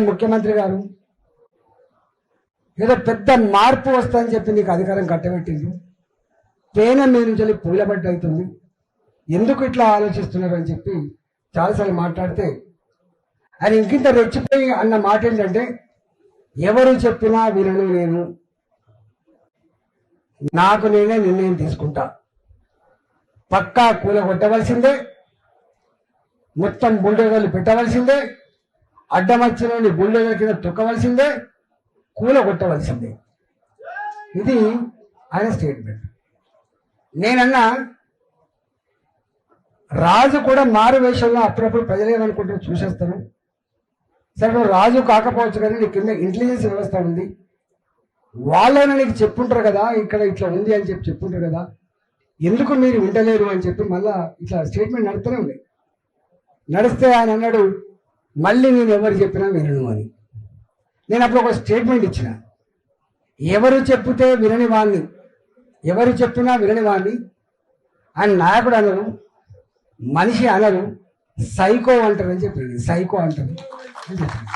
ముఖ్యమంత్రి గారు ఏదో పెద్ద మార్పు వస్తుందని చెప్పి నీకు అధికారం కట్టబెట్టింది, తేనె మీద నుంచి పూలబడ్డ అవుతుంది, ఎందుకు ఇట్లా ఆలోచిస్తున్నారు అని చెప్పి చాలాసార్లు మాట్లాడితే ఆయన ఇంకింత రెచ్చిపోయి అన్న మాట ఏంటంటే, ఎవరు చెప్పినా వినను నేను, నాకు నేనే నిర్ణయం తీసుకుంటా, పక్కా కూలగొట్టవలసిందే, మొత్తం బుల్డోజర్లు పెట్టవలసిందే, అడ్డమచ్చినోని బుల్డోజర్ కింద తొక్కవలసిందే, కూలగొట్టవలసిందే. ఇది ఆయన స్టేట్మెంట్. నేనన్నా రాజు కూడా మారు వేషంలో అప్పుడప్పుడు ప్రజలు ఏమనుకుంటారు చూసేస్తాను. సరే నువ్వు రాజు కాకపోవచ్చు కానీ నీ కింద ఇంటెలిజెన్స్ వ్యవస్థ ఉంది, వాళ్ళైనా నీకు చెప్పుంటారు కదా ఇక్కడ ఇట్లా ఉంది అని చెప్పి చెప్పుంటారు కదా, ఎందుకు మీరు వింటలేరు అని చెప్పి మళ్ళా ఇట్లా స్టేట్మెంట్ నడుస్తూనే ఉంది. నడిస్తే ఆయన అన్నాడు మళ్ళీ నేను ఎవరు చెప్పినా వినను అని. నేను అప్పుడు ఒక స్టేట్మెంట్ ఇచ్చిన, ఎవరు చెప్తే వినని వాణ్ణి, ఎవరు చెప్పినా వినని వాణ్ణి ఆయన నాయకుడు అనరు, మనిషి అనరు, సైకో అంటారు అని చెప్పాడు. సైకో అంటారు అని చెప్పాడు.